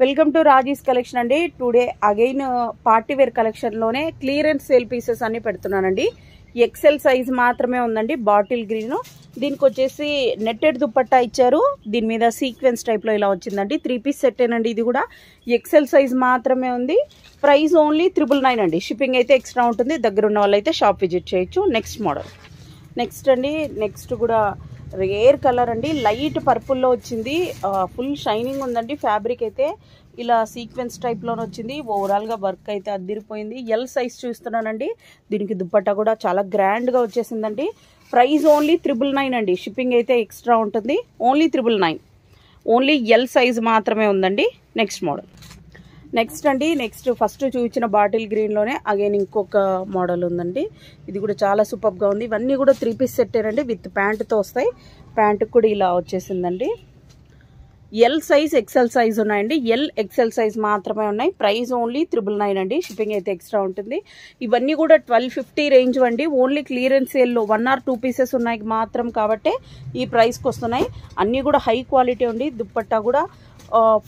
Welcome to Raji's collection అండి. Today again party wear collection లోనే clearance sale pieces అన్ని పెడుతున్నానండి. ఎక్సెల్ సైజ్ మాత్రమే ఉందండి. బాటిల్ గ్రీన్, దీనికి వచ్చేసి నెట్టెడ్ దుపట్టా ఇచ్చారు. దీని మీద సీక్వెన్స్ టైప్ లో ఇలా వచ్చిందండి. 3 పీస్ సెట్ ఏనండి. ఇది కూడా ఎక్సెల్ సైజ్ మాత్రమే ఉంది. ప్రైస్ ఓన్లీ 999 అండి. షిప్పింగ్ అయితే ఎక్స్ట్రా ఉంటుంది. దగ్గర ఉన్న వాళ్ళు అయితే షాప్ విజిట్ చేయొచ్చు. నెక్స్ట్ మోడల్, నెక్స్ట్ అండి. నెక్స్ట్ కూడా రేర్ కలర్ అండి. లైట్ పర్పుల్లో వచ్చింది. ఫుల్ షైనింగ్ ఉందండి. ఫ్యాబ్రిక్ అయితే ఇలా సీక్వెన్స్ టైప్లోనే వచ్చింది. ఓవరాల్గా వర్క్ అయితే అద్దిరిపోయింది. ఎల్ సైజ్ చూస్తున్నానండి. దీనికి దుపట్టా కూడా చాలా గ్రాండ్గా వచ్చేసిందండి. ప్రైస్ ఓన్లీ 999 అండి. షిప్పింగ్ అయితే ఎక్స్ట్రా ఉంటుంది. ఓన్లీ 999. ఓన్లీ ఎల్ సైజ్ మాత్రమే ఉందండి. నెక్స్ట్ మోడల్, నెక్స్ట్ అండి. నెక్స్ట్ ఫస్ట్ చూపించిన బాటిల్ గ్రీన్లోనే అగైన్ ఇంకొక మోడల్ ఉందండి. ఇది కూడా చాలా సూపర్గా ఉంది. ఇవన్నీ కూడా 3 పీస్ సెట్టేనండి. విత్ ప్యాంటుతో వస్తాయి. ప్యాంటుకు కూడా ఇలా వచ్చేసిందండి. ఎల్ సైజ్, ఎక్సెల్ సైజ్ ఉన్నాయండి. ఎల్, ఎక్సెల్ సైజ్ మాత్రమే ఉన్నాయి. ప్రైస్ ఓన్లీ 999 అండి. షిప్పింగ్ అయితే ఎక్స్ట్రా ఉంటుంది. ఇవన్నీ కూడా 1250 రేంజ్ అండి. ఓన్లీ క్లియరెన్స్ సేల్లో 1 or 2 పీసెస్ ఉన్నాయి మాత్రం కాబట్టి ఈ ప్రైస్కి వస్తున్నాయి. అన్నీ కూడా హై క్వాలిటీ ఉంది. దుప్పట్టా కూడా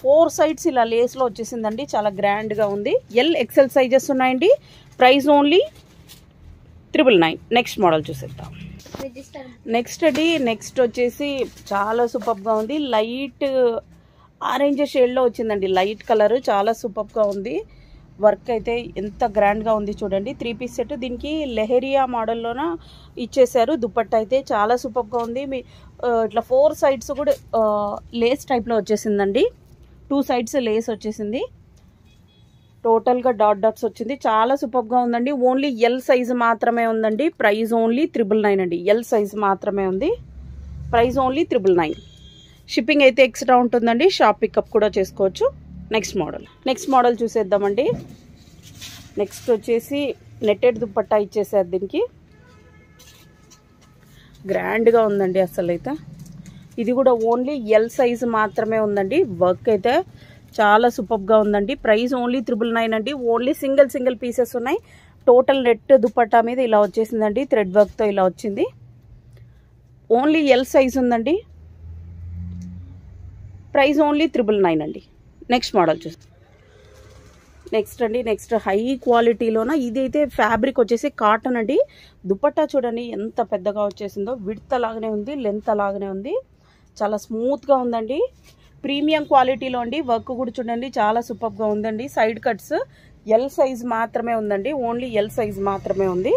4 సైడ్స్ ఇలా లేస్లో వచ్చేసిందండి. చాలా గ్రాండ్గా ఉంది. ఎల్, ఎక్సెల్ సైజెస్ ఉన్నాయండి. Price only 999. నెక్స్ట్ మోడల్ చూసేద్దాం. నెక్స్ట్ అండి. నెక్స్ట్ వచ్చేసి చాలా సూపర్గా ఉంది. లైట్ ఆరెంజ్ షేడ్లో వచ్చిందండి. లైట్ కలర్ చాలా సూపర్గా ఉంది. వర్క్ అయితే ఎంత గ్రాండ్గా ఉంది చూడండి. 3 పీస్ సెట్. దీనికి లెహరియా మోడల్లోన ఇచ్చేసారు. దుపట్టా అయితే చాలా సూపర్గా ఉంది. మీ ఇట్లా 4 సైడ్స్ కూడా లేస్ టైప్లో వచ్చేసిందండి. 2 సైడ్స్ లేస్ వచ్చేసింది. టోటల్గా డాట్స్ వచ్చింది. చాలా సూపర్గా ఉందండి. ఓన్లీ ఎల్ సైజ్ మాత్రమే ఉందండి. ప్రైస్ ఓన్లీ 999 అండి. ఎల్ సైజ్ మాత్రమే ఉంది. Price only 999. షిప్పింగ్ అయితే ఎక్స్ట్రా ఉంటుందండి. షాప్ పికప్ కూడా చేసుకోవచ్చు. నెక్స్ట్ మోడల్, నెక్స్ట్ మోడల్ చూసేద్దామండి. నెక్స్ట్ వచ్చేసి నెట్టెడ్ దుపట్టా ఇచ్చేసారు. దీనికి గ్రాండ్గా ఉందండి. అసలు అయితే ఇది కూడా ఓన్లీ ఎల్ సైజ్ మాత్రమే ఉందండి. వర్క్ అయితే చాలా సూపర్గా ఉందండి. ప్రైస్ ఓన్లీ 999 అండి. ఓన్లీ సింగిల్ పీసెస్ ఉన్నాయి. టోటల్ నెట్ దుపట్టా మీద ఇలా వచ్చేసిందండి. థ్రెడ్ వర్క్తో ఇలా వచ్చింది. ఓన్లీ ఎల్ సైజ్ ఉందండి. ప్రైస్ ఓన్లీ 999 అండి. నెక్స్ట్ మోడల్ చూస్తాం. నెక్స్ట్ అండి. నెక్స్ట్ హై క్వాలిటీలోన ఇదైతే ఫ్యాబ్రిక్ వచ్చేసి కాటన్ అండి. దుపట్టా చూడండి ఎంత పెద్దగా వచ్చేసిందో. విడ్త్ అలాగనే ఉంది, లెంత్ అలాగనే ఉంది. చాలా స్మూత్గా ఉందండి. ప్రీమియం క్వాలిటీలో అండి. వర్క్ కూడా చూడండి చాలా సూపర్గా ఉందండి. సైడ్ కట్స్ ఎల్ సైజ్ మాత్రమే ఉందండి. ఓన్లీ ఎల్ సైజ్ మాత్రమే ఉంది.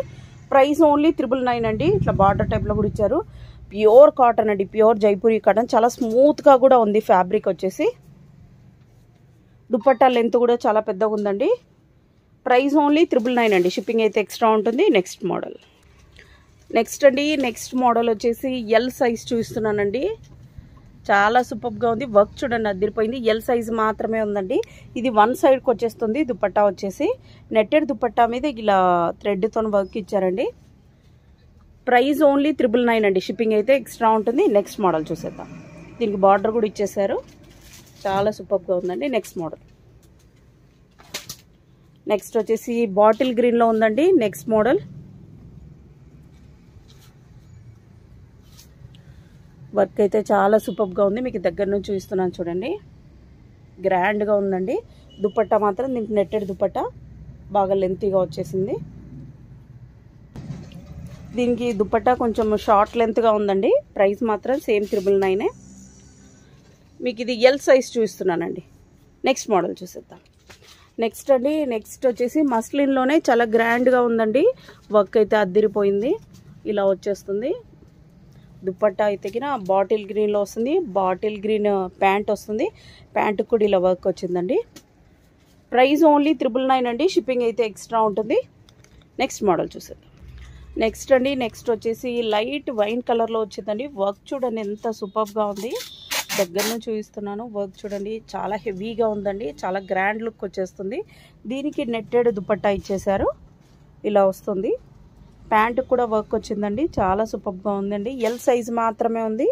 ప్రైస్ ఓన్లీ 999 అండి. ఇట్లా బార్డర్ టైప్లో కూడా ఇచ్చారు. ప్యూర్ కాటన్ అండి. Pure Jaipuri cotton. చాలా స్మూత్గా కూడా ఉంది ఫ్యాబ్రిక్ వచ్చేసి. దుపట్టా లెంత్ కూడా చాలా పెద్దగా ఉందండి. ప్రైస్ ఓన్లీ 999 అండి. షిప్పింగ్ అయితే ఎక్స్ట్రా ఉంటుంది. నెక్స్ట్ మోడల్, నెక్స్ట్ అండి. నెక్స్ట్ మోడల్ వచ్చేసి ఎల్ సైజ్ చూస్తున్నానండి. చాలా సూపర్గా ఉంది. వర్క్ చూడండి అదిరిపోయింది. ఎల్ సైజ్ మాత్రమే ఉందండి. ఇది 1 సైడ్కి వచ్చేస్తుంది. దుపట్టా వచ్చేసి నెట్టెడ్ దుపట్టా మీద ఇలా థ్రెడ్తో వర్క్ ఇచ్చారండి. ప్రైస్ ఓన్లీ 999 అండి. షిప్పింగ్ అయితే ఎక్స్ట్రా ఉంటుంది. నెక్స్ట్ మోడల్ చూసేద్దాం. దీనికి బార్డర్ కూడా ఇచ్చేసారు. చాలా సూపర్గా ఉందండి. నెక్స్ట్ మోడల్, నెక్స్ట్ వచ్చేసి బాటిల్ గ్రీన్లో ఉందండి. నెక్స్ట్ మోడల్ వర్క్ అయితే చాలా సూపర్గా ఉంది. మీకు దగ్గర నుంచి చూస్తున్నాను చూడండి. గ్రాండ్గా ఉందండి. దుపట్టా మాత్రం దీనికి నెట్టెడ్ దుపట్టా బాగా లెంతీగా వచ్చేసింది. దీనికి దుపట్టా కొంచెం షార్ట్ లెంత్గా ఉందండి. ప్రైస్ మాత్రం సేమ్ 999. మీకు ఇది ఎల్ సైజ్ చూస్తున్నానండి. నెక్స్ట్ మోడల్ చూసేద్దాం. నెక్స్ట్ అండి. నెక్స్ట్ వచ్చేసి మస్లిన్లోనే చాలా గ్రాండ్గా ఉందండి. వర్క్ అయితే అద్దిరిపోయింది. ఇలా వచ్చేస్తుంది. దుపట్టా అయితే బాటిల్ గ్రీన్లో వస్తుంది. బాటిల్ గ్రీన్ ప్యాంట్ వస్తుంది. ప్యాంటుకు కూడా ఇలా వర్క్ వచ్చిందండి. ప్రైస్ ఓన్లీ 999 అండి. షిప్పింగ్ అయితే ఎక్స్ట్రా ఉంటుంది. నెక్స్ట్ మోడల్ చూసేద్దాం. నెక్స్ట్ అండి. నెక్స్ట్ వచ్చేసి లైట్ వైన్ కలర్లో వచ్చిందండి. వర్క్ చూడండి ఎంత సూపర్గా ఉంది. దగ్గర నుంచి చూపిస్తున్నాను. వర్క్ చూడండి చాలా హెవీగా ఉందండి. చాలా గ్రాండ్ లుక్ వచ్చేస్తుంది. దీనికి నెట్టెడ్ దుపట్టా ఇచ్చేసారు. ఇలా వస్తుంది. ప్యాంటు కూడా వర్క్ వచ్చిందండి. చాలా సూపర్గా ఉందండి. ఎల్ సైజ్ మాత్రమే ఉంది.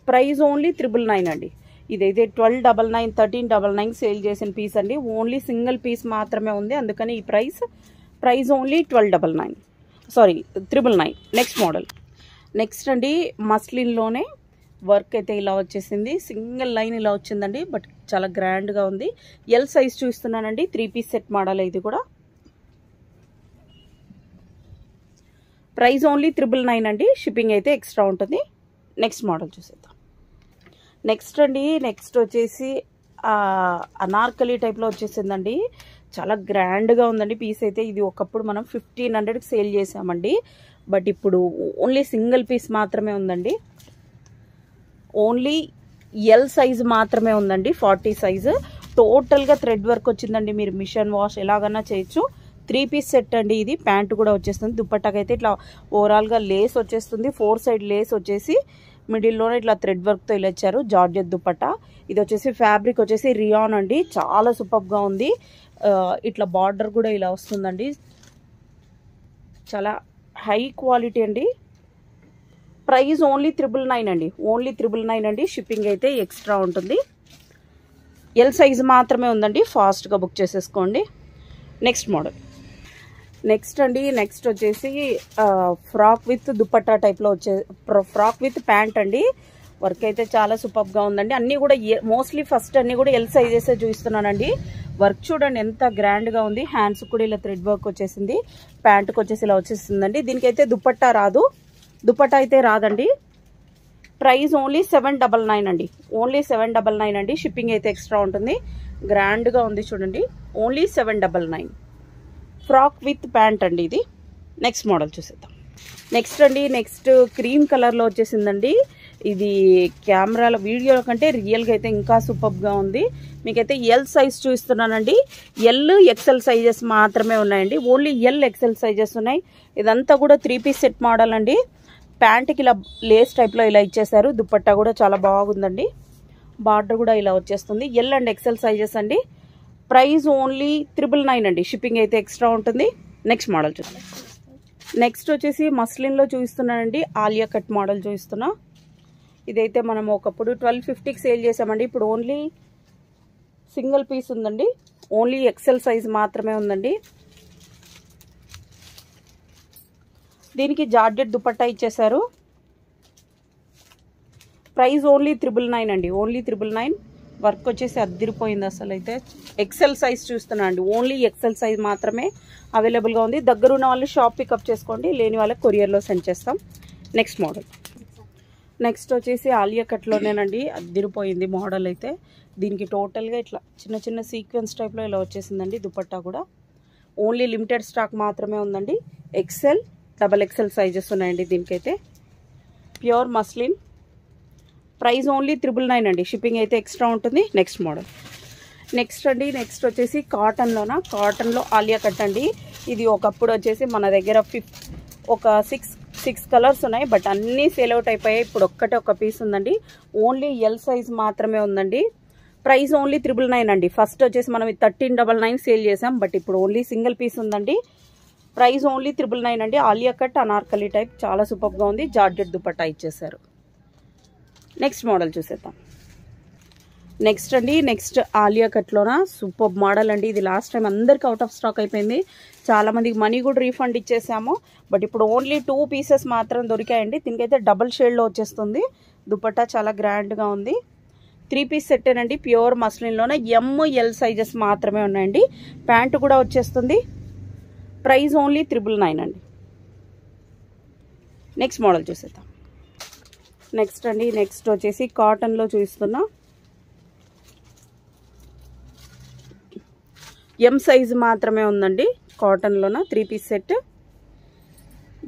ప్రైస్ ఓన్లీ 999 అండి. ఇదైతే 1299, 1399 సేల్ చేసిన పీస్ అండి. ఓన్లీ సింగిల్ పీస్ మాత్రమే ఉంది. అందుకని ఈ price only 1299, sorry 999. Next model, next అండి మస్లిన్లోనే వర్క్ అయితే ఇలా వచ్చేసింది, సింగిల్ లైన్ ఇలా వచ్చిందండి. బట్ చాలా గ్రాండ్గా ఉంది. ఎల్ సైజ్ చూస్తున్నానండి. 3 పీస్ సెట్ మోడల్ ఇది కూడా. ప్రైస్ ఓన్లీ 999 అండి. షిప్పింగ్ అయితే ఎక్స్ట్రా ఉంటుంది. నెక్స్ట్ మోడల్ చూసేద్దాం. నెక్స్ట్ అండి, నెక్స్ట్ వచ్చేసి అనార్కలి టైప్లో వచ్చేసిందండి. చాలా గ్రాండ్గా ఉందండి పీస్ అయితే. ఇది ఒకప్పుడు మనం 1500కి సేల్ చేసామండి. బట్ ఇప్పుడు ఓన్లీ సింగిల్ పీస్ మాత్రమే ఉందండి. ఓన్లీ ఎల్ సైజ్ మాత్రమే ఉందండి, 40 సైజు. టోటల్గా థ్రెడ్ వర్క్ వచ్చిందండి. మీరు మిషన్ వాష్ ఎలాగన్నా చేయొచ్చు. 3 పీస్ సెట్ అండి ఇది. ప్యాంట్ కూడా వచ్చేస్తుంది. దుప్పట్టాకైతే ఇట్లా ఓవరాల్గా లేస్ వచ్చేస్తుంది. 4 సైడ్ లేస్ వచ్చేసి మిడిల్లోనే ఇట్లా థ్రెడ్ వర్క్తో ఇలా ఇచ్చారు. జార్జెట్ దుప్పట్టా. ఇది వచ్చేసి ఫ్యాబ్రిక్ వచ్చేసి రియాన్ అండి. చాలా సూపర్గా ఉంది. ఇట్లా బార్డర్ కూడా ఇలా వస్తుందండి. చాలా హై క్వాలిటీ అండి. ప్రైస్ ఓన్లీ 999 అండి. ఓన్లీ 999 అండి. షిప్పింగ్ అయితే ఎక్స్ట్రా ఉంటుంది. ఎల్ సైజ్ మాత్రమే ఉందండి. ఫాస్ట్గా బుక్ చేసేసుకోండి. Next model. నెక్స్ట్ అండి, నెక్స్ట్ వచ్చేసి ఫ్రాక్ విత్ దుపట్టా టైప్లో వచ్చే ఫ్రాక్ విత్ ప్యాంట్ అండి. వర్క్ అయితే చాలా సూపర్గా ఉందండి. అన్నీ కూడా మోస్ట్లీ ఫస్ట్ అన్నీ కూడా ఎల్ సైజెసే చూపిస్తున్నానండి. వర్క్ చూడండి ఎంత గ్రాండ్గా ఉంది. హ్యాండ్స్ కూడా ఇలా థ్రెడ్ వర్క్ వచ్చేసింది. ప్యాంట్కి వచ్చేసి ఇలా వచ్చేసిందండి. దీనికైతే దుపట్టా రాదు. దుపట్టా అయితే రాదండి. ప్రైస్ ఓన్లీ 799 అండి. ఓన్లీ 799 అండి. షిప్పింగ్ అయితే ఎక్స్ట్రా ఉంటుంది. గ్రాండ్గా ఉంది చూడండి. ఓన్లీ 799. ఫ్రాక్ విత్ ప్యాంట్ అండి ఇది. నెక్స్ట్ మోడల్ చూసేద్దాం. నెక్స్ట్ అండి, నెక్స్ట్ క్రీమ్ కలర్లో వచ్చేసిందండి. ఇది కెమెరాల వీడియోల కంటే రియల్గా అయితే ఇంకా సూపర్గా ఉంది. మీకైతే ఎల్ సైజ్ చూపిస్తున్నానండి. ఎల్ ఎక్సెల్ సైజెస్ మాత్రమే ఉన్నాయండి. ఓన్లీ ఎల్ ఎక్సెల్ సైజెస్ ఉన్నాయి. ఇదంతా కూడా 3 పీస్ సెట్ మోడల్ అండి. ప్యాంట్కి ఇలా లేస్ టైప్లో ఇలా ఇచ్చేసారు. దుపట్టా కూడా చాలా బాగుందండి. బార్డర్ కూడా ఇలా వచ్చేస్తుంది. ఎల్ అండ్ ఎక్సెల్ సైజెస్ అండి. ప్రైస్ ఓన్లీ 999 అండి. షిప్పింగ్ అయితే ఎక్స్ట్రా ఉంటుంది. నెక్స్ట్ మోడల్ చూద్దాం. నెక్స్ట్ వచ్చేసి మస్లిన్లో చూపిస్తున్నానండి. ఆలియా కట్ మోడల్ చూపిస్తున్నా. ఇదైతే మనం ఒకప్పుడు 1250కి సేల్ చేసామండి. ఇప్పుడు ఓన్లీ సింగిల్ పీస్ ఉందండి. ఓన్లీ ఎక్సెల్ సైజ్ మాత్రమే ఉందండి. దీనికి జార్జెట్ దుపట్టా ఇచ్చేసారు. ప్రైస్ ఓన్లీ 999 అండి. ఓన్లీ 999. వర్క్ వచ్చేసి అద్దిరిపోయింది అసలు. అయితే ఎక్సెల్ సైజ్ చూస్తున్నా అండి. ఓన్లీ ఎక్సెల్ సైజ్ మాత్రమే అవైలబుల్గా ఉంది. దగ్గర ఉన్న వాళ్ళు షాప్ పికప్ చేసుకోండి, లేని వాళ్ళకి కొరియర్లో సెండ్ చేస్తాం. Next model. నెక్స్ట్ వచ్చేసి ఆలియా కట్లోనేనండి. అద్దిరిపోయింది మోడల్ అయితే. దీనికి టోటల్గా ఇట్లా చిన్న చిన్న సీక్వెన్స్ టైప్లో ఇలా వచ్చేసిందండి. దుపట్టా కూడా ఓన్లీ లిమిటెడ్ స్టాక్ మాత్రమే ఉందండి. ఎక్సెల్, డబల్ ఎక్సెల్ సైజెస్ ఉన్నాయండి దీనికైతే. Pure muslin. ప్రైస్ ఓన్లీ 999 అండి. షిప్పింగ్ అయితే ఎక్స్ట్రా ఉంటుంది. Next model. నెక్స్ట్ అండి, నెక్స్ట్ వచ్చేసి కాటన్లోనా. కాటన్లో ఆలియా కట్ అండి. ఇది ఒకప్పుడు వచ్చేసి మన దగ్గర ఒక సిక్స్ కలర్స్ ఉన్నాయి. బట్ అన్నీ సేల్ అవుట్ అయిపోయాయి. ఇప్పుడు ఒక్కటే ఒక పీస్ ఉందండి. ఓన్లీ ఎల్ సైజ్ మాత్రమే ఉందండి. ప్రైస్ ఓన్లీ 999 అండి. ఫస్ట్ వచ్చేసి మనం 1399 సేల్ చేసాం. బట్ ఇప్పుడు ఓన్లీ సింగిల్ పీస్ ఉందండి. ప్రైస్ ఓన్లీ 999 అండి. ఆలియా కట్ అనార్కలి టైప్ చాలా సూపర్గా ఉంది. జార్జెట్ దుపట్టా ఇచ్చేసారు. నెక్స్ట్ మోడల్ చూసేద్దాం. నెక్స్ట్ అండి, నెక్స్ట్ ఆలియా కట్లోనా సూపర్ మోడల్ అండి. ఇది లాస్ట్ టైం అందరికి అవుట్ ఆఫ్ స్టాక్ అయిపోయింది. చాలామందికి మనీ కూడా రీఫండ్ ఇచ్చేసాము. బట్ ఇప్పుడు ఓన్లీ 2 పీసెస్ మాత్రం దొరికాయండి. దీనికైతే డబుల్ షేడ్లో వచ్చేస్తుంది. దుపట్టా చాలా గ్రాండ్గా ఉంది. 3 పీస్ సెట్టేనండి. ప్యూర్ మస్లిన్లోనే ఎల్ సైజెస్ మాత్రమే ఉన్నాయండి. ప్యాంటు కూడా వచ్చేస్తుంది. ప్రైస్ ఓన్లీ 999 అండి. నెక్స్ట్ మోడల్ చూసేద్దాం. నెక్స్ట్ అండి, నెక్స్ట్ వచ్చేసి కాటన్లో చూపిస్తున్నా. ఎం సైజ్ మాత్రమే ఉందండి. కాటన్లోన 3 పీస్ సెట్.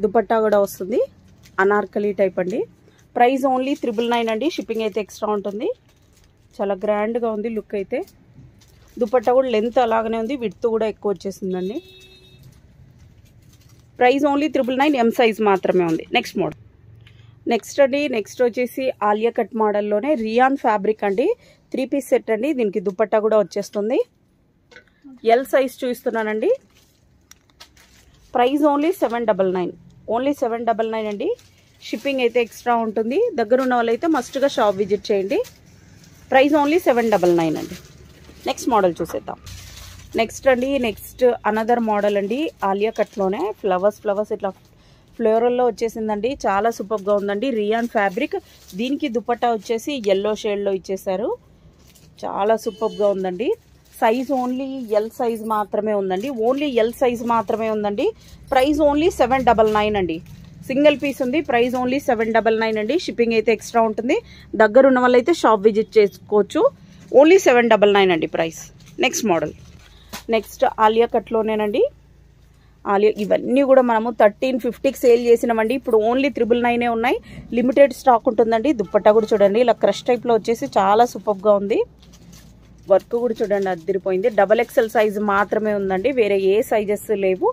దుపట్టా కూడా వస్తుంది. అనార్కలి టైప్ అండి. ప్రైస్ ఓన్లీ 999 అండి. షిప్పింగ్ అయితే ఎక్స్ట్రా ఉంటుంది. చాలా గ్రాండ్గా ఉంది లుక్ అయితే. దుపట్టా కూడా లెంత్ అలాగనే ఉంది. విడ్త్ కూడా ఎక్కువ వచ్చేసిందండి. Price only 999. ఎం సైజ్ మాత్రమే ఉంది. Next model. నెక్స్ట్ అండి, నెక్స్ట్ వచ్చేసి ఆలియా కట్ మోడల్లోనే రియాన్ ఫ్యాబ్రిక్ అండి. 3 పీస్ సెట్ అండి. దీనికి దుపట్టా కూడా వచ్చేస్తుంది. ఎల్ సైజ్ చూపిస్తున్నానండి. Price only 799. ఓన్లీ 799 అండి. షిప్పింగ్ అయితే ఎక్స్ట్రా ఉంటుంది. దగ్గర ఉన్న వాళ్ళైతే మస్ట్గా షాప్ విజిట్ చేయండి. ప్రైస్ ఓన్లీ 799 అండి. నెక్స్ట్ మోడల్ చూసేద్దాం. నెక్స్ట్ అండి, నెక్స్ట్ అనదర్ మోడల్ అండి. ఆలియా కట్లోనే ఫ్లవర్స్ ఇట్లా ఫ్లోరల్లో వచ్చేసిందండి. చాలా సూపర్గా ఉందండి. Rayon fabric. దీనికి దుపట్టా వచ్చేసి ఎల్లో షేడ్లో ఇచ్చేసారు. చాలా సూపర్గా ఉందండి. సైజ్ ఓన్లీ ఎల్ సైజ్ మాత్రమే ఉందండి. ఓన్లీ ఎల్ సైజ్ మాత్రమే ఉందండి. ప్రైస్ ఓన్లీ 799 అండి. సింగిల్ పీస్ ఉంది. ప్రైస్ ఓన్లీ 799 అండి. షిప్పింగ్ అయితే ఎక్స్ట్రా ఉంటుంది. దగ్గర ఉన్న వాళ్ళైతే షాప్ విజిట్ చేసుకోవచ్చు. ఓన్లీ 799 అండి price. Next model. Next Alia కట్లోనేనండి. ఆలియా ఇవన్నీ కూడా మనము 1350కి సేల్ చేసినామండి. ఇప్పుడు ఓన్లీ 999 ఉన్నాయి. లిమిటెడ్ స్టాక్ ఉంటుందండి. దుప్పట్టా కూడా చూడండి ఇలా క్రష్ టైప్లో వచ్చేసి చాలా సూపర్గా ఉంది. వర్క్ కూడా చూడండి అదిరిపోయింది. XXL సైజ్ మాత్రమే ఉందండి. వేరే ఏ సైజెస్ లేవు.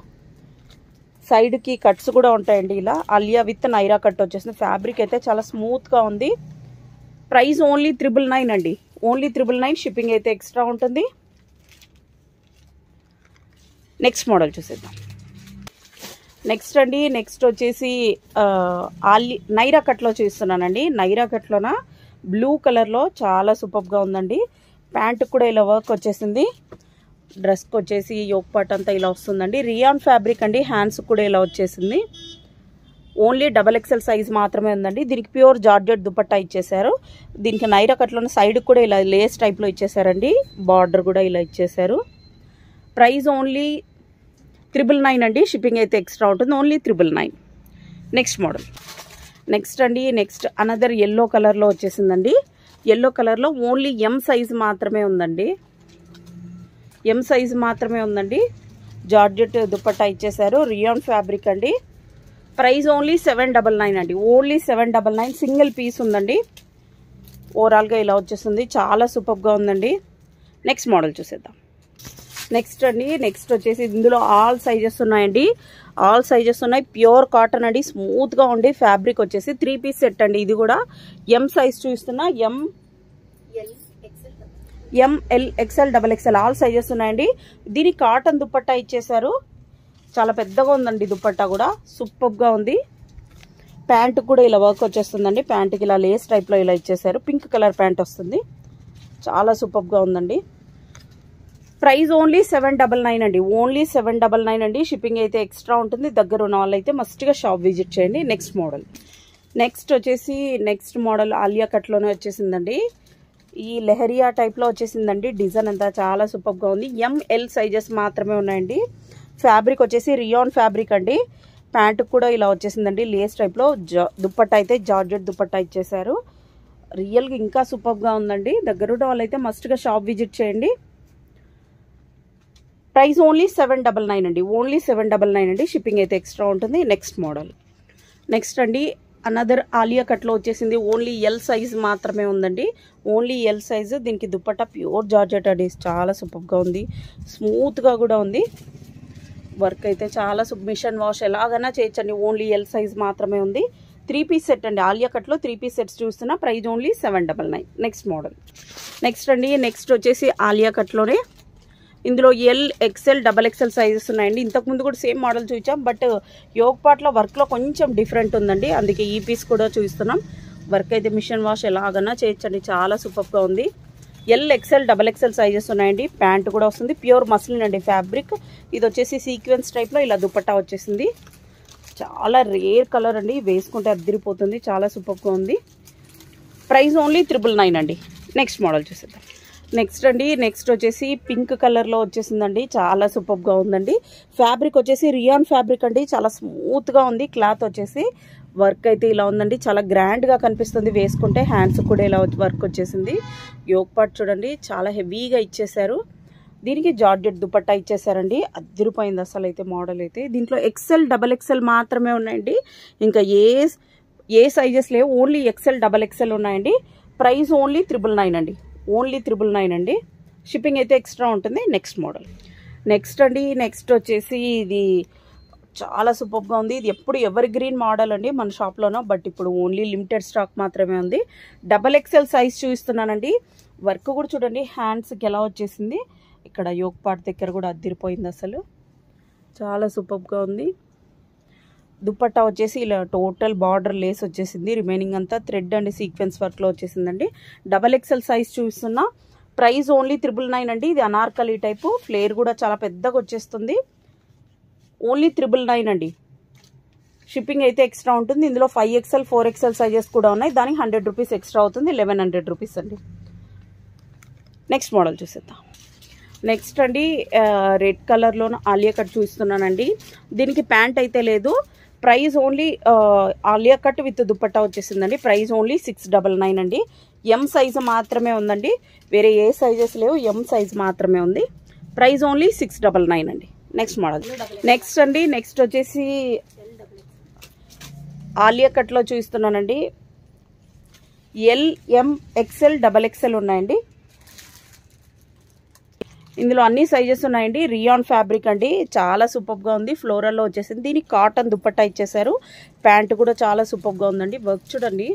సైడ్కి కట్స్ కూడా ఉంటాయండి. ఇలా ఆలియా విత్ నైరా కట్ వచ్చేసింది. ఫ్యాబ్రిక్ అయితే చాలా స్మూత్గా ఉంది. ప్రైస్ ఓన్లీ 999 అండి. ఓన్లీ 999. షిప్పింగ్ అయితే ఎక్స్ట్రా ఉంటుంది. నెక్స్ట్ మోడల్ చూసేద్దాం. నెక్స్ట్ అండి. నెక్స్ట్ వచ్చేసి నైరా కట్లో చూస్తున్నానండి. నైరా కట్లోన బ్లూ కలర్లో చాలా సూపర్గా ఉందండి. ప్యాంట్ కూడా ఇలా వర్క్ వచ్చేసింది. డ్రెస్కి వచ్చేసి యోక్ పార్ట్ అంతా ఇలా వస్తుందండి. రియాన్ ఫ్యాబ్రిక్ అండి. హ్యాండ్స్ కూడా ఇలా వచ్చేసింది. ఓన్లీ XXL సైజ్ మాత్రమే ఉందండి. దీనికి ప్యూర్ జార్జెట్ దుపట్టా ఇచ్చేసారు. దీనికి నైరా కట్లోనే సైడ్ కూడా ఇలా లేస్ టైప్లో ఇచ్చేసారండి. బార్డర్ కూడా ఇలా ఇచ్చేసారు. ప్రైస్ ఓన్లీ 999 అండి. షిప్పింగ్ అయితే ఎక్స్ట్రా ఉంటుంది. ఓన్లీ 999. Next model. నెక్స్ట్ అండి. నెక్స్ట్ అనదర్ ఎల్లో కలర్లో వచ్చేసిందండి. ఎల్లో కలర్లో ఓన్లీ ఎం సైజ్ మాత్రమే ఉందండి. ఎం సైజ్ మాత్రమే ఉందండి. జార్జెట్ దుపట్టా ఇచ్చేసారు. రియాన్ ఫ్యాబ్రిక్ అండి. ప్రైస్ ఓన్లీ 799 అండి. ఓన్లీ 799. సింగిల్ పీస్ ఉందండి. ఓవరాల్గా ఇలా వచ్చేస్తుంది. చాలా సూపర్గా ఉందండి. నెక్స్ట్ మోడల్ చూసేద్దాం. నెక్స్ట్ అండి. నెక్స్ట్ వచ్చేసి ఇందులో ఆల్ సైజెస్ ఉన్నాయండి. ఆల్ సైజెస్ ఉన్నాయి. ప్యూర్ కాటన్ అండి. స్మూత్గా ఉండి ఫ్యాబ్రిక్ వచ్చేసి 3 పీస్ సెట్ అండి. ఇది కూడా ఎం సైజ్ చూస్తున్నా. ML XL XXL all sizes ఉన్నాయండి. దీని కాటన్ దుపట్టా ఇచ్చేసారు. చాలా పెద్దగా ఉందండి. దుపట్టా కూడా సూపర్గా ఉంది. ప్యాంట్ కూడా ఇలా వర్క్ వచ్చేస్తుందండి. ప్యాంట్కి ఇలా లేస్ టైప్లో ఇలా ఇచ్చేసారు. పింక్ కలర్ ప్యాంట్ వస్తుంది. చాలా సూపర్గా ఉందండి. ప్రైస్ ఓన్లీ 799 అండి. ఓన్లీ 799 అండి. షిప్పింగ్ అయితే ఎక్స్ట్రా ఉంటుంది. దగ్గర ఉన్న వాళ్ళైతే మస్ట్గా షాప్ విజిట్ చేయండి. Next model. నెక్స్ట్ వచ్చేసి నెక్స్ట్ మోడల్ ఆలియా కట్లోనే వచ్చేసిందండి. ఈ లెహరియా టైప్లో వచ్చేసిందండి. డిజైన్ అంతా చాలా సూపర్గా ఉంది. ML సైజెస్ మాత్రమే ఉన్నాయండి. ఫ్యాబ్రిక్ వచ్చేసి రియాన్ ఫ్యాబ్రిక్ అండి. ప్యాంటు కూడా ఇలా వచ్చేసిందండి. లేస్ టైప్లో. దుపట్టా అయితే జార్జెట్ దుపట్టా ఇచ్చేసారు. రియల్గా ఇంకా సూపర్గా ఉందండి. దగ్గరున్న వాళ్ళైతే మస్ట్గా షాప్ విజిట్ చేయండి. ప్రైస్ ఓన్లీ 799 అండి. ఓన్లీ 799 అండి. షిప్పింగ్ అయితే ఎక్స్ట్రా ఉంటుంది. Next model. నెక్స్ట్ అండి. అనదర్ ఆలియా కట్లో వచ్చేసింది. ఓన్లీ ఎల్ సైజ్ మాత్రమే ఉందండి. Only L size. దీనికి దుపట్టా ప్యూర్ జార్జెట్ అండి. చాలా సూపర్గా ఉంది. స్మూత్గా కూడా ఉంది. వర్క్ అయితే చాలా మిషన్ వాష్ ఎలాగైనా చేయొచ్చండి. ఓన్లీ ఎల్ సైజ్ మాత్రమే ఉంది. 3 పీస్ సెట్ అండి. ఆలియా కట్లో 3 పీస్ సెట్స్ చూస్తున్నా. Praise only 799. Next model. Next అండి. నెక్స్ట్ వచ్చేసి ఆలియా కట్లోనే ఇందులో ఎల్ XL XXL సైజెస్ ఉన్నాయండి. ఇంతకుముందు కూడా సేమ్ మోడల్ చూసాం. బట్ యోగ్ పార్ట్లో వర్క్లో కొంచెం డిఫరెంట్ ఉందండి. అందుకే ఈ పీస్ కూడా చూస్తున్నాం. వర్క్ అయితే మిషన్ వాష్ ఎలాగన్నా చేయొచ్చండి. చాలా సూపర్గా ఉంది. ఎల్ XL XXL సైజెస్ ఉన్నాయండి. ప్యాంట్ కూడా వస్తుంది. ప్యూర్ మస్లిన్ అండి ఫ్యాబ్రిక్. ఇది వచ్చేసి సీక్వెన్స్ టైప్లో ఇలా దుపట్టా వచ్చేసింది. చాలా రేర్ కలర్ అండి. వేసుకుంటే అదిరిపోతుంది. చాలా సూపర్గా ఉంది. ప్రైస్ ఓన్లీ 999 అండి. నెక్స్ట్ మోడల్ చూసేద్దాం. నెక్స్ట్ అండి. నెక్స్ట్ వచ్చేసి పింక్ కలర్లో వచ్చేసిందండి. చాలా సూపర్గా ఉందండి. ఫ్యాబ్రిక్ వచ్చేసి రియాన్ ఫ్యాబ్రిక్ అండి. చాలా స్మూత్గా ఉంది. క్లాత్ వచ్చేసి వర్క్ అయితే ఇలా ఉందండి. చాలా గ్రాండ్గా కనిపిస్తుంది వేసుకుంటే. హ్యాండ్స్ కూడా ఇలా వర్క్ వచ్చేసింది. యోక్ పార్ట్ చూడండి చాలా హెవీగా ఇచ్చేసారు. దీనికి జార్జెట్ దుపట్టా ఇచ్చేసారండి. అదిరిపోయింది అసలు అయితే మోడల్ అయితే. దీంట్లో XL XXL మాత్రమే ఉన్నాయండి. ఇంకా ఏ సైజెస్ లేవు. ఓన్లీ XL XXL ఉన్నాయండి. ప్రైస్ ఓన్లీ 999 అండి. ఓన్లీ 999 అండి. షిప్పింగ్ అయితే ఎక్స్ట్రా ఉంటుంది. Next model. నెక్స్ట్ అండి. నెక్స్ట్ వచ్చేసి ఇది చాలా సూపర్గా ఉంది. ఇది ఎప్పుడు ఎవర్ గ్రీన్ మోడల్ అండి మన షాప్లోనో. బట్ ఇప్పుడు ఓన్లీ లిమిటెడ్ స్టాక్ మాత్రమే ఉంది. XXL సైజ్ చూపిస్తున్నానండి. వర్క్ కూడా చూడండి హ్యాండ్స్కి ఎలా వచ్చేసింది. ఇక్కడ యోక్ పార్ట్ దగ్గర కూడా అదిరిపోయింది అసలు. చాలా సూపర్గా ఉంది. దుపట్టా వచ్చేసి ఇలా టోటల్ బార్డర్ లేస్ వచ్చేసింది. రిమైనింగ్ అంతా థ్రెడ్ అండ్ సీక్వెన్స్ వర్క్లో వచ్చేసిందండి. XXL సైజ్ చూస్తున్నా. ప్రైస్ ఓన్లీ 999 అండి. ఇది అనార్కలి టైపు. ఫ్లేర్ కూడా చాలా పెద్దగా వచ్చేస్తుంది. ఓన్లీ 999 అండి. షిప్పింగ్ అయితే ఎక్స్ట్రా ఉంటుంది. ఇందులో 5XL 4XL సైజెస్ కూడా ఉన్నాయి. దానికి 100 రూపీస్ ఎక్స్ట్రా అవుతుంది, 1100 రూపీస్ అండి. నెక్స్ట్ మోడల్ చూసేద్దాం. నెక్స్ట్ అండి రెడ్ కలర్లో ఆలియా కట్ చూస్తున్నానండి. దీనికి ప్యాంట్ అయితే లేదు. Price only Alia cut with dupatta వచ్చేసిందండి. ప్రైస్ ఓన్లీ 699 అండి. ఎం సైజు మాత్రమే ఉందండి, వేరే ఏ సైజెస్ లేవు, ఎం సైజ్ మాత్రమే ఉంది. ప్రైస్ ఓన్లీ 699 అండి. Next model. నెక్స్ట్ అండి నెక్స్ట్ వచ్చేసి ఆలియా కట్లో చూస్తున్నానండి. ఎల్, ఎం, XL, XXL ఉన్నాయండి. ఇందులో అన్ని సైజెస్ ఉన్నాయండి. రియాన్ ఫ్యాబ్రిక్ అండి, చాలా సూపర్గా ఉంది. ఫ్లోరల్లో వచ్చేసింది. దీనికి కాటన్ దుపట్టా ఇచ్చేసారు. ప్యాంట్ కూడా చాలా సూపర్గా ఉందండి. వర్క్ చూడండి.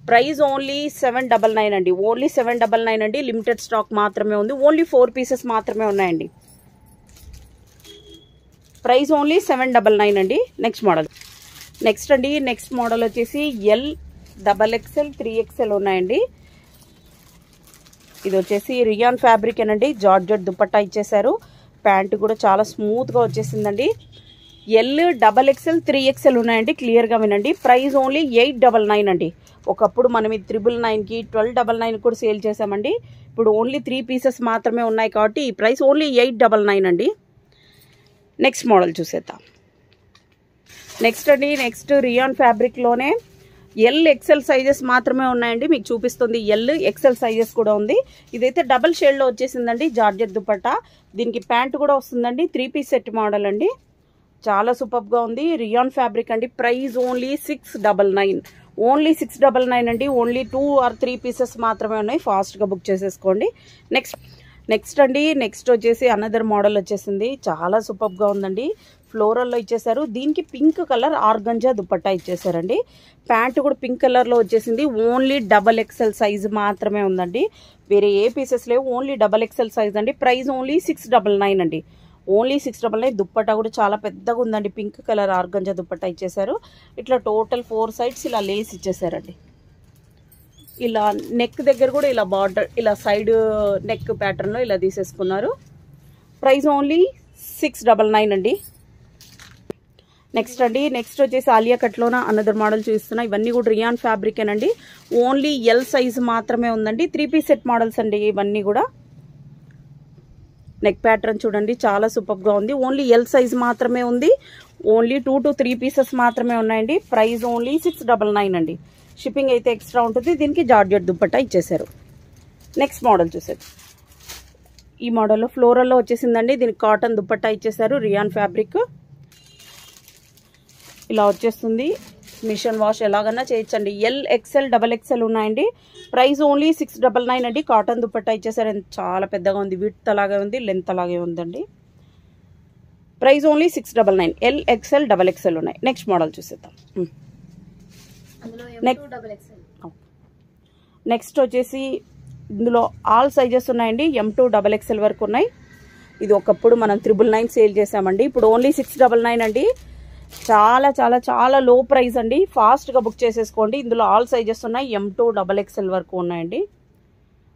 ప్రైస్ ఓన్లీ 799 అండి. ఓన్లీ 799 అండి. లిమిటెడ్ స్టాక్ మాత్రమే ఉంది. ఓన్లీ 4 పీసెస్ మాత్రమే ఉన్నాయండి. ప్రైస్ ఓన్లీ 799 అండి. Next model. నెక్స్ట్ అండి నెక్స్ట్ మోడల్ వచ్చేసి ఎల్, XXL, 3XL ఉన్నాయండి. ఇది వచ్చేసి రియాన్ ఫ్యాబ్రిక్ అనండి. జార్జెట్ దుపట్టా ఇచ్చేసారు. ప్యాంట్ కూడా చాలా స్మూత్గా వచ్చేసిందండి. ఎల్, XXL, 3XL ఉన్నాయండి. క్లియర్గా వినండి. ప్రైస్ ఓన్లీ 899 అండి. ఒకప్పుడు మనం ఇది 999కి 1299 కూడా సేల్ చేసామండి. ఇప్పుడు ఓన్లీ 3 పీసెస్ మాత్రమే ఉన్నాయి కాబట్టి ఈ ప్రైస్ ఓన్లీ 899 అండి. నెక్స్ట్ మోడల్ చూసేద్దాం. నెక్స్ట్ అండి నెక్స్ట్ రియాన్ ఫ్యాబ్రిక్లోనే ఎల్, XL సైజెస్ మాత్రమే ఉన్నాయండి. మీకు చూపిస్తుంది ఎల్, XL సైజెస్ కూడా ఉంది. ఇదైతే డబల్ షేడ్లో వచ్చేసిందండి. జార్జెట్ దుపట్టా. దీనికి ప్యాంట్ కూడా వస్తుందండి. 3 పీస్ సెట్ మోడల్ అండి. చాలా సూపర్గా ఉంది. రియాన్ ఫ్యాబ్రిక్ అండి. Price only 699. ఓన్లీ 699 అండి. ఓన్లీ 2 or 3 పీసెస్ మాత్రమే ఉన్నాయి. ఫాస్ట్గా బుక్ చేసేసుకోండి. నెక్స్ట్ అండి నెక్స్ట్ వచ్చేసి అనదర్ మోడల్ వచ్చేసింది. చాలా సూపర్గా ఉందండి. ఫ్లోరల్లో ఇచ్చేసారు. దీనికి పింక్ కలర్ ఆర్గంజా దుపట్టా ఇచ్చేసారండి. ప్యాంట్ కూడా పింక్ కలర్లో వచ్చేసింది. ఓన్లీ XXL సైజు మాత్రమే ఉందండి. వేరే ఏ పీసెస్ లేవు. ఓన్లీ XXL సైజ్ అండి. ప్రైస్ ఓన్లీ 699 అండి. ఓన్లీ 699. దుపట్టా కూడా చాలా పెద్దగా ఉందండి. పింక్ కలర్ ఆర్గంజా దుపట్టా ఇచ్చేసారు. ఇట్లా టోటల్ 4 సైడ్స్ ఇలా లేస్ ఇచ్చేసారండి. ఇలా నెక్ దగ్గర కూడా ఇలా బార్డర్ ఇలా సైడ్ నెక్ ప్యాటర్న్లో ఇలా తీసేసుకున్నారు. ప్రైస్ ఓన్లీ 699 అండి. నెక్స్ట్ అండి నెక్స్ట్ వచ్చేసి ఆలియా కట్లోన అనదర్ మోడల్ చూస్తున్నా. ఇవన్నీ కూడా రియాన్ ఫ్యాబ్రిక్ అండి. ఓన్లీ ఎల్ సైజ్ మాత్రమే ఉందండి. 3 పీస్ సెట్ మోడల్స్ అండి ఇవన్నీ కూడా. నెక్ ప్యాటర్న్ చూడండి చాలా సూపర్గా ఉంది. ఓన్లీ ఎల్ సైజ్ మాత్రమే ఉంది. ఓన్లీ 2 to 3 పీసెస్ మాత్రమే ఉన్నాయండి. ప్రైస్ ఓన్లీ 699 అండి. షిప్పింగ్ అయితే ఎక్స్ట్రా ఉంటుంది. దీనికి జార్జెట్ దుపట్టా ఇచ్చేసారు. నెక్స్ట్ మోడల్ చూసేది. ఈ మోడల్లో ఫ్లోరల్లో వచ్చేసిందండి. దీనికి కాటన్ దుపట్టా ఇచ్చేసారు. రియాన్ ఫ్యాబ్రిక్ ఇలా వచ్చేస్తుంది. మిషన్ వాష్ ఎలాగన్నా చేయొచ్చండి. ఎల్, XL, XXL ఉన్నాయండి. ప్రైస్ ఓన్లీ 699 అండి. కాటన్ దుపట్టా ఇచ్చేసారు. చాలా పెద్దగా ఉంది. విడ్త్ అలాగే ఉంది, లెంత్ అలాగే ఉందండి. Price only 699. L, XL, XXL ఉన్నాయి. నెక్స్ట్ మోడల్ చూసేద్దాం. నెక్స్ట్ వచ్చేసి ఇందులో ఆల్ సైజెస్ ఉన్నాయండి. M2 XXL వరకు ఉన్నాయి. ఇది ఒకప్పుడు మనం 999 సేల్ చేసామండి. ఇప్పుడు ఓన్లీ 699 అండి. చాలా చాలా చాలా లో ప్రైస్ అండి. ఫాస్ట్గా బుక్ చేసేసుకోండి. ఇందులో ఆల్ సైజెస్ ఉన్నాయి. M2 XXL వరకు ఉన్నాయండి.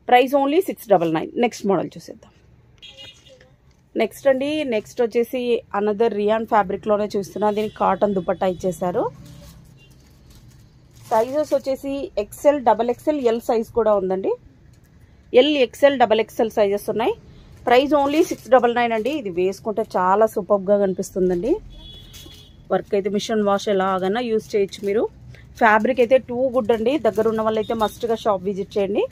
Price only 699. నెక్స్ట్ మోడల్ చూసేద్దాం. నెక్స్ట్ అండి నెక్స్ట్ వచ్చేసి అనదర్ రియాన్ ఫ్యాబ్రిక్లోనే చూస్తున్నా. దీనికి కాటన్ దుపట్టా ఇచ్చేసారు. సైజెస్ వచ్చేసి XL, XXL, ఎల్ సైజ్ కూడా ఉందండి. ఎల్, XL, XXL సైజెస్ ఉన్నాయి. ప్రైస్ ఓన్లీ 699 అండి. ఇది వేసుకుంటే చాలా సూపర్గా కనిపిస్తుందండి. వర్క్ అయితే మిషన్ వాష్ ఎలాగైనా యూజ్ చేయొచ్చు మీరు. ఫ్యాబ్రిక్ అయితే టూ గుడ్ అండి. దగ్గర ఉన్న వాళ్ళైతే మస్ట్గా షాప్ విజిట్ చేయండి.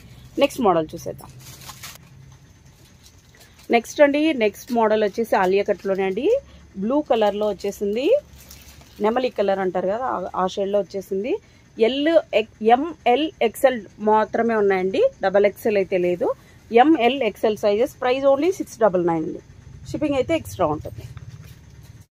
నెక్స్ట్ మోడల్ చూసేద్దాం. నెక్స్ట్ అండి నెక్స్ట్ మోడల్ వచ్చేసి ఆలియా కట్లోనే అండి. బ్లూ కలర్లో వచ్చేసింది. నెమలి కలర్ అంటారు కదా, ఆ షేడ్లో వచ్చేసింది. ఎల్, ML, XL మాత్రమే ఉన్నాయండి. XXL అయితే లేదు. ML, XL sizes. Price only 699 అండి. షిప్పింగ్ అయితే ఎక్స్ట్రా ఉంటుంది.